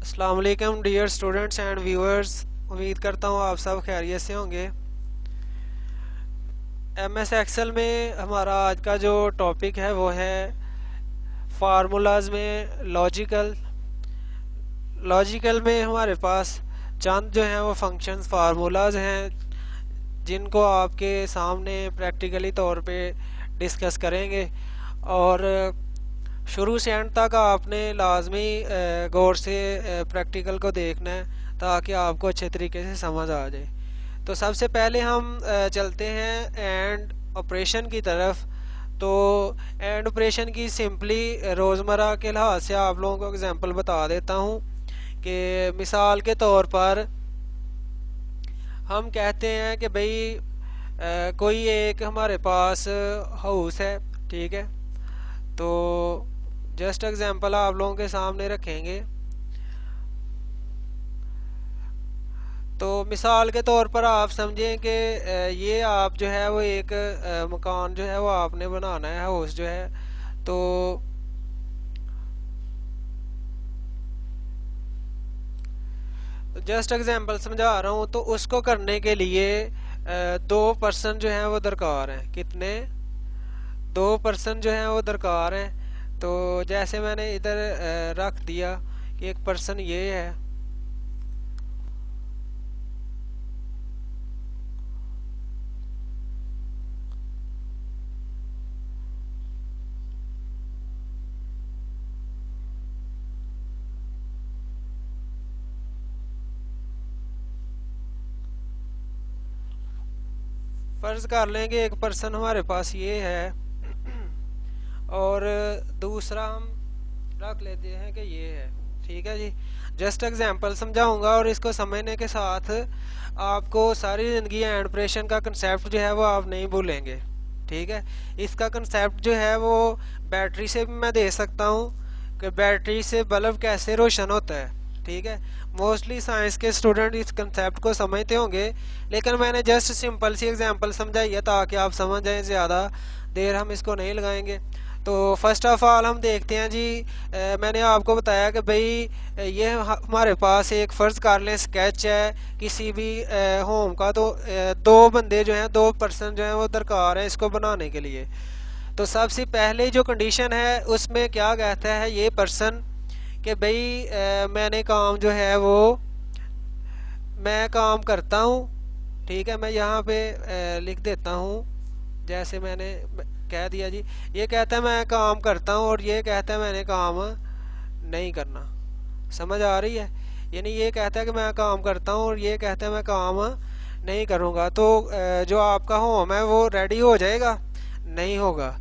अस्सलाम वालेकुम dear students and viewers. उम्मीद करता हूँ आप सब खैरियत से होंगे। एमएस एक्सेल में हमारा आज का जो टॉपिक है वो है फार्मूलाज में लॉजिकल में हमारे पास चंद जो हैं वो फंक्शंस फार्मूलाज हैं जिनको आपके सामने प्रैक्टिकली तौर पे डिस्कस करेंगे। और शुरू से एंड तक आपने लाजमी गौर से प्रैक्टिकल को देखना है ताकि आपको अच्छे तरीके से समझ आ जाए। तो सबसे पहले हम चलते हैं एंड ऑपरेशन की तरफ। तो एंड ऑपरेशन की सिंपली रोज़मर्रा के लिहाज से आप लोगों को एग्जांपल बता देता हूँ कि मिसाल के तौर पर हम कहते हैं कि भाई कोई एक हमारे पास हाउस है, ठीक है। तो जस्ट एग्जांपल आप लोगों के सामने रखेंगे। तो मिसाल के तौर पर आप समझें कि ये आप जो है वो एक मकान जो है वो आपने बनाना है, हाउस जो है। तो जस्ट एग्जांपल समझा रहा हूँ। तो उसको करने के लिए दो पर्सन जो हैं वो दरकार हैं। कितने? दो पर्सन जो हैं वो दरकार हैं। तो जैसे मैंने इधर रख दिया कि एक पर्सन ये है, फर्ज कर लें कि एक पर्सन हमारे पास ये है और दूसरा हम रख लेते हैं कि ये है, ठीक है जी। जस्ट एग्जांपल समझाऊंगा और इसको समझने के साथ आपको सारी ज़िंदगी एंड ऑपरेशन का कंसेप्ट जो है वो आप नहीं भूलेंगे, ठीक है। इसका कंसेप्ट जो है वो बैटरी से भी मैं दे सकता हूँ कि बैटरी से बल्ब कैसे रोशन होता है, ठीक है। मोस्टली साइंस के स्टूडेंट इस कंसेप्ट को समझते होंगे, लेकिन मैंने जस्ट सिंपल सी एग्जांपल समझाई है ताकि आप समझ जाएं। ज़्यादा देर हम इसको नहीं लगाएंगे। तो फर्स्ट ऑफ ऑल हम देखते हैं जी। मैंने आपको बताया कि भाई ये हमारे पास एक फ़र्ज़ कर लें स्केच है किसी भी होम का। तो दो बंदे जो हैं, दो पर्सन जो हैं वो दरकार है इसको बनाने के लिए। तो सबसे पहले जो कंडीशन है उसमें क्या कहता है ये पर्सन कि भाई मैंने काम जो है वो मैं काम करता हूँ, ठीक है। मैं यहाँ पे लिख देता हूँ जैसे मैंने कह दिया जी। ये कहता है मैं काम करता हूँ और ये कहता है मैंने काम नहीं करना। समझ आ रही है? यानी ये कहता है कि मैं काम करता हूँ और ये कहता है मैं काम नहीं करूँगा। तो जो आपका होम है वो रेडी हो जाएगा? नहीं होगा।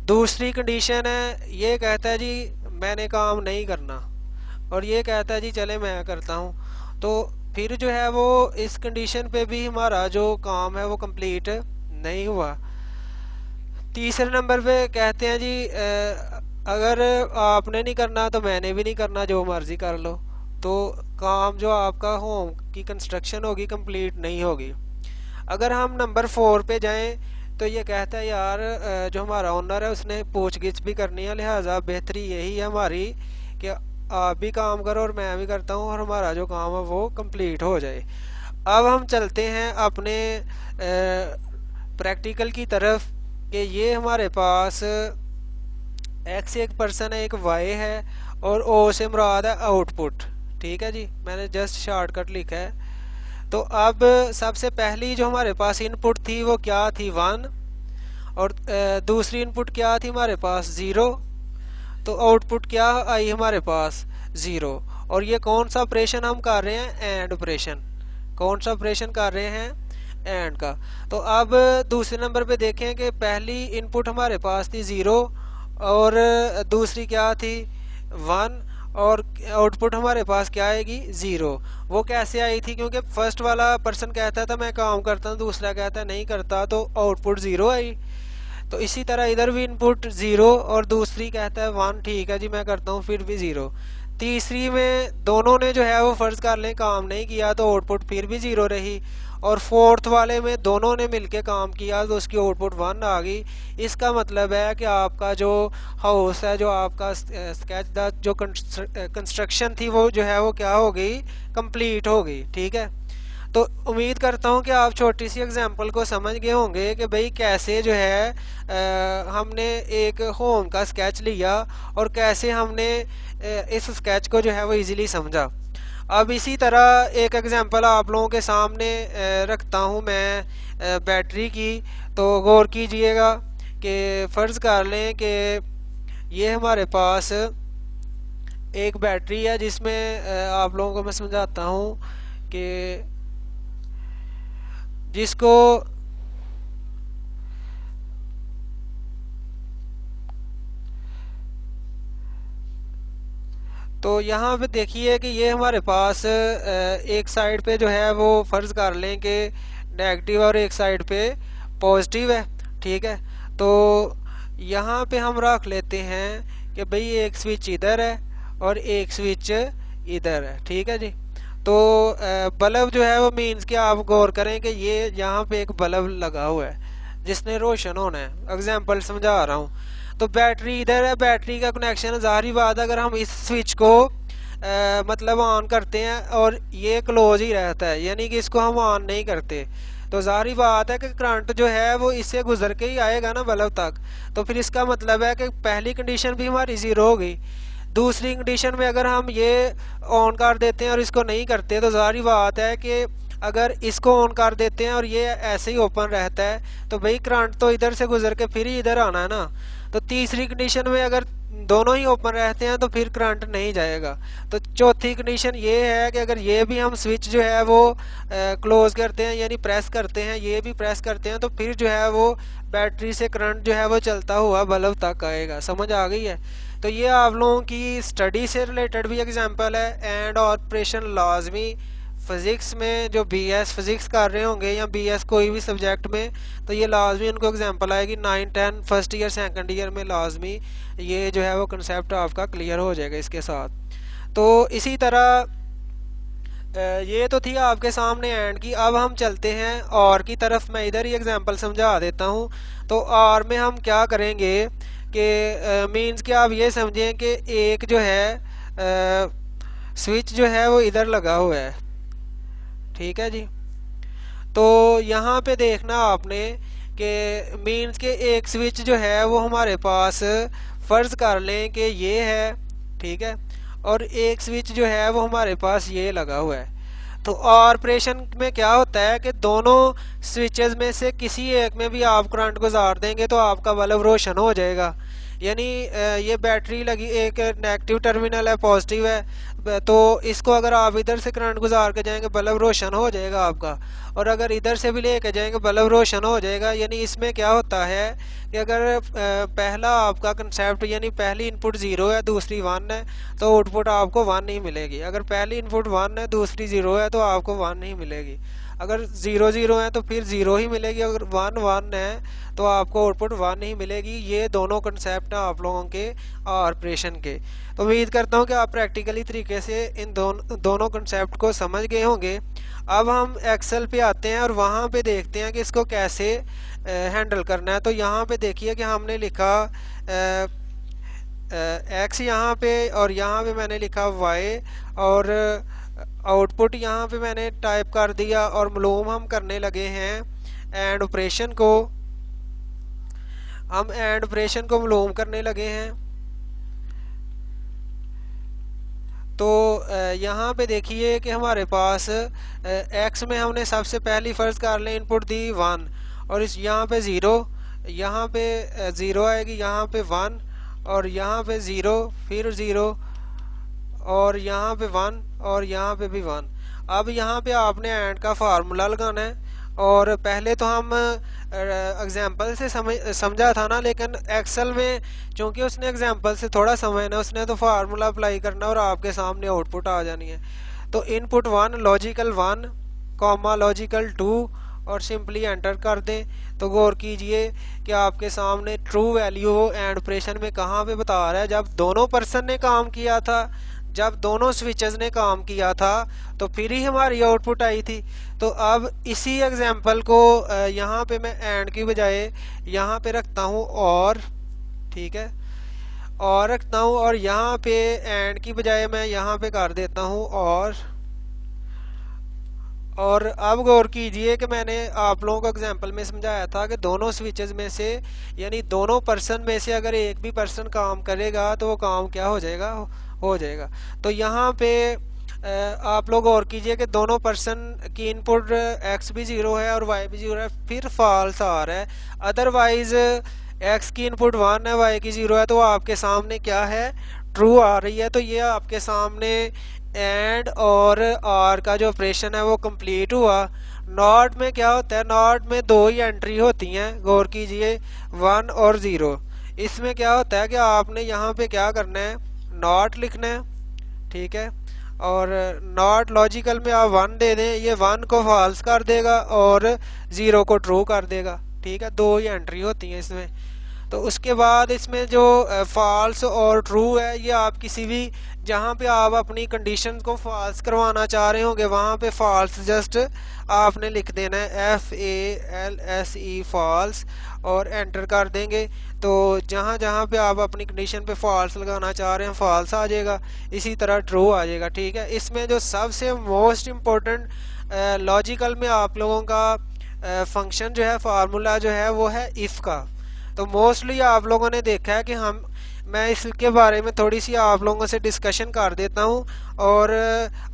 दूसरी कंडीशन है, ये कहता है जी मैंने काम नहीं करना और ये कहता है जी चले मैं करता हूँ। तो फिर जो है वो इस कंडीशन पे भी हमारा जो काम है वो कंप्लीट नहीं हुआ। तीसरे नंबर पे कहते हैं जी अगर आपने नहीं करना तो मैंने भी नहीं करना, जो मर्जी कर लो। तो काम जो आपका होम की कंस्ट्रक्शन होगी कंप्लीट नहीं होगी। अगर हम नंबर 4 पे जाएं तो ये कहता है यार जो हमारा ओनर है उसने पूछगिछ भी करनी है, लिहाजा बेहतरी यही है हमारी कि आप भी काम करो और मैं भी करता हूँ और हमारा जो काम है वो कंप्लीट हो जाए। अब हम चलते हैं अपने प्रैक्टिकल की तरफ कि ये हमारे पास एक्स एक पर्सन है, एक वाई है और ओ से मुराद है आउटपुट, ठीक है जी। मैंने जस्ट शॉर्टकट लिखा है। तो अब सबसे पहली जो हमारे पास इनपुट थी वो क्या थी? 1। और दूसरी इनपुट क्या थी हमारे पास? 0। तो आउटपुट क्या आई हमारे पास? 0। और ये कौन सा ऑपरेशन हम कर रहे हैं? And operation. कौन सा ऑपरेशन कर रहे हैं? एंड का। तो अब दूसरे नंबर पे देखें कि पहली इनपुट हमारे पास थी 0 और दूसरी क्या थी? 1। और आउटपुट हमारे पास क्या आएगी? 0। वो कैसे आई थी? क्योंकि फर्स्ट वाला पर्सन कहता था मैं काम करता हूँ, दूसरा कहता नहीं करता, तो आउटपुट 0 आई। तो इसी तरह इधर भी इनपुट 0 और दूसरी कहता है 1, ठीक है जी मैं करता हूँ, फिर भी 0। तीसरी में दोनों ने जो है वो फर्ज कर लें काम नहीं किया तो आउटपुट फिर भी 0 रही। और फोर्थ वाले में दोनों ने मिलके काम किया तो उसकी आउटपुट 1 आ गई। इसका मतलब है कि आपका जो हाउस है, जो आपका स्केच द जो कंस्ट्रक्शन थी वो जो है वो क्या हो गई, कंप्लीट हो गई। ठीक है, तो उम्मीद करता हूँ कि आप छोटी सी एग्जांपल को समझ गए होंगे कि भाई कैसे जो है हमने एक होम का स्केच लिया और कैसे हमने इस स्केच को जो है वो इजीली समझा। अब इसी तरह एक एग्जांपल आप लोगों के सामने रखता हूँ मैं बैटरी की। तो गौर कीजिएगा कि फ़र्ज़ कर लें कि ये हमारे पास एक बैटरी है जिसमें आप लोगों को मैं समझाता हूँ कि जिसको तो यहाँ पे देखिए कि ये हमारे पास एक साइड पे जो है वो फ़र्ज़ कर लें कि नेगेटिव और एक साइड पे पॉजिटिव है। ठीक है, तो यहाँ पे हम रख लेते हैं कि भाई एक स्विच इधर है और एक स्विच इधर है। ठीक है जी, तो बल्ब जो है वो मीन्स कि आप गौर करें कि ये यहाँ पे एक बल्ब लगा हुआ है जिसने रोशन होना है। एग्जाम्पल समझा रहा हूँ। तो बैटरी इधर है, बैटरी का कनेक्शन ज़ाहिर बात अगर हम इस स्विच को मतलब ऑन करते हैं और ये क्लोज ही रहता है, यानी कि इसको हम ऑन नहीं करते, तो ज़ाहिर बात है कि करंट जो है वो इससे गुजर के ही आएगा ना बल्ब तक। तो फिर इसका मतलब है कि पहली कंडीशन भी हमारी ज़ीरो हो गई। दूसरी कंडीशन में अगर हम ये ऑन कर देते हैं और इसको नहीं करते तो ज़ाहिर बात है कि अगर इसको ऑन कर देते हैं और ये ऐसे ही ओपन रहता है तो भाई करंट तो इधर से गुजर के फिर ही इधर आना है ना। तो तीसरी कंडीशन में अगर दोनों ही ओपन रहते हैं तो फिर करंट नहीं जाएगा। तो चौथी कंडीशन ये है कि अगर ये भी हम स्विच जो है वो क्लोज करते हैं यानी प्रेस करते हैं, ये भी प्रेस करते हैं, तो फिर जो है वो बैटरी से करंट जो है वो चलता हुआ बल्ब तक आएगा। समझ आ गई है? तो ये आप लोगों की स्टडी से रिलेटेड भी एग्जांपल है एंड ऑपरेशन लाजमी फिज़िक्स में जो बीएस फिज़िक्स कर रहे होंगे या बीएस कोई भी सब्जेक्ट में, तो ये लाजमी उनको एग्जांपल आएगी। 9, 10 फर्स्ट ईयर सेकंड ईयर में लाजमी ये जो है वो कंसेप्ट आपका क्लियर हो जाएगा इसके साथ। तो इसी तरह ये तो थी आपके सामने एंड की। अब हम चलते हैं और की तरफ। मैं इधर ही एग्जांपल समझा देता हूँ। तो और में हम क्या करेंगे कि मीन्स कि आप ये समझें कि एक जो है स्विच जो है वो इधर लगा हुआ है। ठीक है जी, तो यहाँ पे देखना आपने कि मीन्स के एक स्विच जो है वो हमारे पास फ़र्ज़ कर लें कि ये है। ठीक है, और एक स्विच जो है वो हमारे पास ये लगा हुआ है। तो ऑपरेशन में क्या होता है कि दोनों स्विचेस में से किसी एक में भी आप करंट गुजार देंगे तो आपका बल्ब रोशन हो जाएगा। यानी ये बैटरी लगी, एक नेगेटिव टर्मिनल है, पॉजिटिव है, तो इसको अगर आप इधर से करंट गुजार के जाएंगे बल्ब रोशन हो जाएगा आपका, और अगर इधर से भी लेके जाएंगे बल्ब रोशन हो जाएगा। यानी इसमें क्या होता है कि अगर पहला आपका कंसेप्ट यानी पहली इनपुट 0 है दूसरी 1 है तो आउटपुट आपको 1 नहीं मिलेगी। अगर पहली इनपुट 1 है दूसरी 0 है तो आपको 1 नहीं मिलेगी। अगर 0 0 है तो फिर 0 ही मिलेगी, अगर 1 1 है तो आपको आउटपुट 1 नहीं मिलेगी। ये दोनों कंसेप्ट हैं आप लोगों के ऑपरेशन के। तो उम्मीद करता हूँ कि आप प्रैक्टिकली तरीके से इन दोनों कंसेप्ट को समझ गए होंगे। अब हम एक्सेल पे आते हैं और वहाँ पे देखते हैं कि इसको कैसे हैंडल करना है। तो यहाँ पे देखिए कि हमने लिखा एक्स यहाँ पे और यहाँ पे मैंने लिखा वाई, और आउटपुट यहाँ पे मैंने टाइप कर दिया और मालूम हम करने लगे हैं एंड ऑपरेशन को। हम एंड ऑपरेशन को मालूम करने लगे हैं। तो यहाँ पे देखिए कि हमारे पास एक्स में हमने सबसे पहली फ़र्ज़ कर लें इनपुट दी 1, और इस यहाँ पे 0, यहाँ पे 0 आएगी, यहाँ पे 1, और यहाँ पे 0, फिर 0, और यहाँ पे 1, और यहाँ पे भी 1। अब यहाँ पे आपने एंड का फार्मूला लगाना है। और पहले तो हम एग्जाम्पल से समझा था ना, लेकिन एक्सेल में चूंकि उसने एग्जाम्पल से थोड़ा समझना, उसने तो फार्मूला अप्लाई करना और आपके सामने आउटपुट आ जानी है। तो इनपुट 1 लॉजिकल 1 कॉमा लॉजिकल 2 और सिंपली एंटर कर दें। तो गौर कीजिए कि आपके सामने ट्रू वैल्यू एंड ऑपरेशन में कहाँ पे बता रहा है, जब दोनों पर्सन ने काम किया था जब दोनों स्विचेस ने काम किया था तो फिर ही हमारी आउटपुट आई थी। तो अब इसी एग्जांपल को यहाँ पे मैं एंड की बजाय यहाँ पे रखता हूँ और, ठीक है, और रखता हूँ, और यहाँ पे एंड की बजाय मैं यहाँ पे कर देता हूँ और अब गौर कीजिए कि मैंने आप लोगों को एग्जांपल में समझाया था कि दोनों स्विचेस में से, यानी दोनों पर्सन में से अगर एक भी पर्सन काम करेगा तो वो काम क्या हो जाएगा, हो जाएगा। तो यहाँ पे आप लोग गौर कीजिए कि दोनों पर्सन की इनपुट एक्स भी 0 है और वाई भी 0 है, फिर फॉल्स आ रहा है। अदरवाइज एक्स की इनपुट 1 है, वाई की 0 है, तो आपके सामने क्या है, ट्रू आ रही है। तो ये आपके सामने एंड और आर का जो ऑपरेशन है वो कंप्लीट हुआ। नॉट में क्या होता है, नॉट में दो ही एंट्री होती हैं, गौर कीजिए, 1 और 0। इसमें क्या होता है कि आपने यहाँ पे क्या करना है, नॉट लिखना है, ठीक है, और नॉट लॉजिकल में आप 1 दे दें, ये 1 को फॉल्स कर देगा और 0 को ट्रू कर देगा, ठीक है, दो ही एंट्री होती हैं इसमें। तो उसके बाद इसमें जो फॉल्स और ट्रू है, ये आप किसी भी, जहाँ पे आप अपनी कंडीशन को फॉल्स करवाना चाह रहे होंगे वहाँ पे फॉल्स जस्ट आपने लिख देना है, FALSE फॉल्स, और एंटर कर देंगे। तो जहाँ जहाँ पे आप अपनी कंडीशन पे फॉल्स लगाना चाह रहे हैं फॉल्स आ जाएगा, इसी तरह ट्रू आ जाएगा, ठीक है। इसमें जो सबसे मोस्ट इम्पोर्टेंट लॉजिकल में आप लोगों का फंक्शन जो है, फार्मूला जो है, वो है इफ़ का। तो मोस्टली आप लोगों ने देखा है कि मैं इसके बारे में थोड़ी सी आप लोगों से डिस्कशन कर देता हूँ और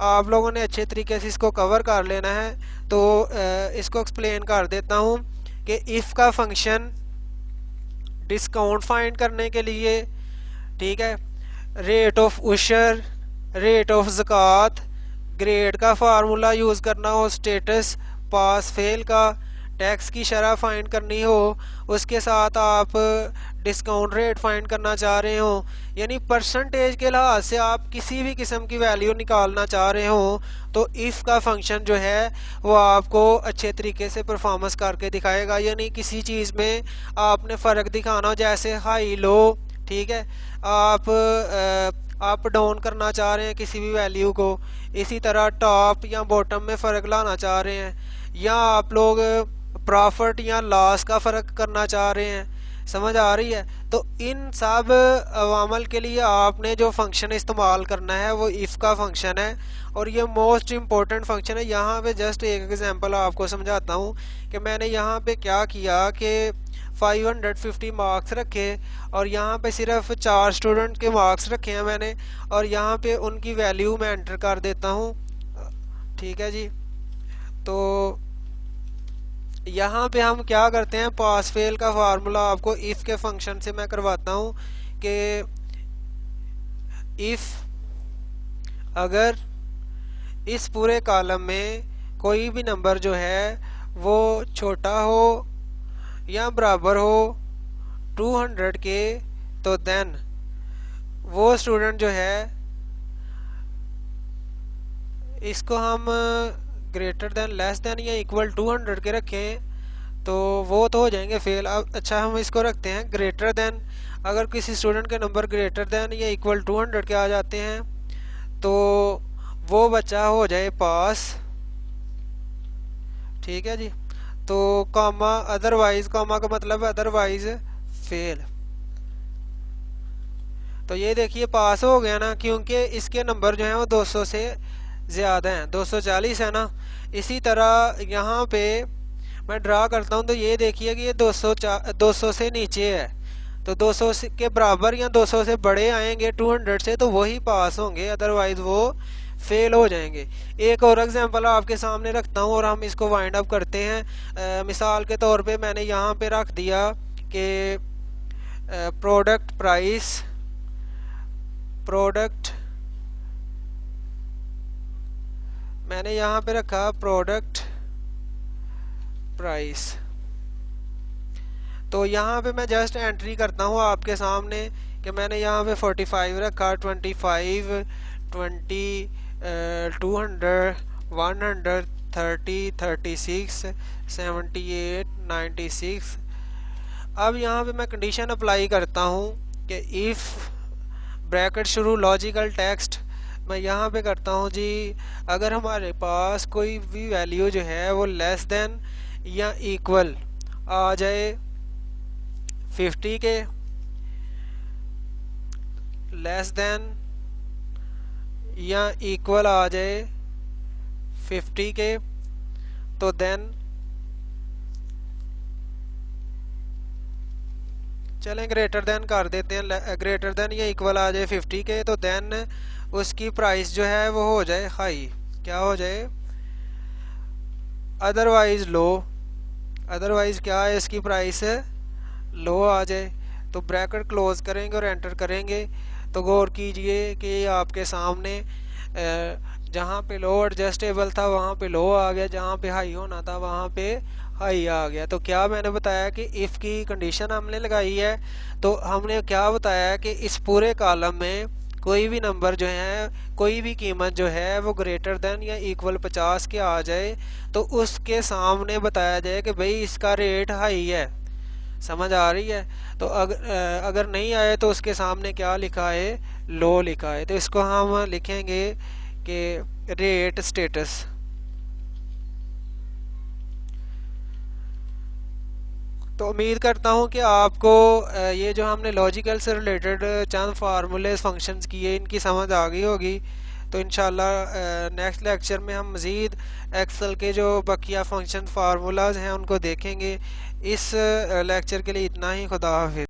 आप लोगों ने अच्छे तरीके से इसको कवर कर लेना है। तो इसको एक्सप्लेन कर देता हूँ कि इफ़ का फंक्शन डिस्काउंट फाइंड करने के लिए, ठीक है, रेट ऑफ उशर, रेट ऑफ ज़कात, ग्रेड का फार्मूला यूज़ करना हो, स्टेटस पास फेल का, टैक्स की शरह फाइंड करनी हो, उसके साथ आप डिस्काउंट रेट फाइंड करना चाह रहे हो, यानी परसेंटेज के लिहाज से आप किसी भी किस्म की वैल्यू निकालना चाह रहे हो, तो इफ़ का फंक्शन जो है वो आपको अच्छे तरीके से परफॉर्मेंस करके दिखाएगा। यानी किसी चीज़ में आपने फ़र्क दिखाना हो, जैसे हाई लो, ठीक है, आप अप डाउन करना चाह रहे हैं किसी भी वैल्यू को, इसी तरह टॉप या बॉटम में फ़र्क लाना चाह रहे हैं, या आप लोग प्रॉफिट या लॉस का फ़र्क करना चाह रहे हैं, समझ आ रही है। तो इन सब अवामल के लिए आपने जो फंक्शन इस्तेमाल करना है वो इफ़ का फंक्शन है, और ये मोस्ट इम्पोर्टेंट फंक्शन है। यहाँ पे जस्ट एक एग्जांपल आपको समझाता हूँ कि मैंने यहाँ पे क्या किया कि 550 मार्क्स रखे और यहाँ पे सिर्फ 4 स्टूडेंट के मार्क्स रखे हैं मैंने, और यहाँ पे उनकी वैल्यू मैं एंटर कर देता हूँ, ठीक है जी। तो यहाँ पे हम क्या करते हैं, पास फेल का फार्मूला आपको इफ़ के फंक्शन से मैं करवाता हूँ कि इफ़ अगर इस पूरे कॉलम में कोई भी नंबर जो है वो छोटा हो या बराबर हो 200 के, तो देन वो स्टूडेंट जो है, इसको हम ग्रेटर देन, लेस देन या इक्वल 200 के रखें तो वो तो हो जाएंगे फेल। अब अच्छा, हम इसको रखते हैं ग्रेटर देन। अगर किसी स्टूडेंट के नंबर ग्रेटर देन या इक्वल 200 के आ जाते हैं तो वो बच्चा हो जाए पास, ठीक है जी। तो कॉमा अदरवाइज, कॉमा का मतलब अदरवाइज फेल। तो ये देखिए पास हो गया ना, क्योंकि इसके नंबर जो हैं वो 200 से ज़्यादा हैं, 240 है ना। इसी तरह यहाँ पे मैं ड्रा करता हूँ तो ये देखिए कि ये 200 से नीचे है, तो 200 के बराबर या 200 से बड़े आएंगे 200 से तो वही पास होंगे, अदरवाइज वो फेल हो जाएंगे। एक और एग्जांपल आपके सामने रखता हूँ और हम इसको वाइंड अप करते हैं। मिसाल के तौर पे मैंने यहाँ पे रख दिया कि प्रोडक्ट प्राइस, प्रोडक्ट मैंने यहाँ पे रखा प्रोडक्ट प्राइस। तो यहाँ पे मैं जस्ट एंट्री करता हूँ आपके सामने कि मैंने यहाँ पे 45 रखा, 25, 20, 200, 100, 30, 36, 78, 96। अब यहाँ पे मैं कंडीशन अप्लाई करता हूँ कि इफ़ ब्रैकेट शुरू लॉजिकल टेक्स्ट मैं यहाँ पे करता हूँ जी। अगर हमारे पास कोई भी वैल्यू जो है वो लेस देन या इक्वल आ जाए 50 के, लेस देन या इक्वल आ जाए 50 के, तो देन चलें ग्रेटर देन कर देते हैं। ग्रेटर देन या इक्वल आ जाए 50 के, तो देन उसकी प्राइस जो है वो हो जाए हाई। क्या हो जाए? अदरवाइज लो। अदरवाइज क्या है, इसकी प्राइस लो आ जाए। तो ब्रैकेट क्लोज करेंगे और एंटर करेंगे। तो गौर कीजिए कि आपके सामने जहाँ पे लो एडजस्टेबल था वहाँ पे लो आ गया, जहाँ पे हाई होना था वहाँ पे हाई आ गया। तो क्या मैंने बताया कि इफ़ की कंडीशन हमने लगाई है। तो हमने क्या बताया कि इस पूरे कॉलम में कोई भी नंबर जो है, कोई भी कीमत जो है वो ग्रेटर देन या इक्वल 50 के आ जाए तो उसके सामने बताया जाए कि भाई इसका रेट हाई है। समझ आ रही है? तो अगर नहीं आए तो उसके सामने क्या लिखा है? लो लिखा है। तो इसको हम लिखेंगे कि रेट स्टेटस। तो उम्मीद करता हूँ कि आपको ये जो हमने लॉजिकल से रिलेटेड चंद फार्मूले फंक्शंस किए इनकी समझ आ गई होगी। तो इंशाल्लाह नेक्स्ट लेक्चर में हम मज़ीद एक्सेल के जो बकिया फंक्शन फार्मूलाज हैं उनको देखेंगे। इस लेक्चर के लिए इतना ही। खुदा हाफिज़।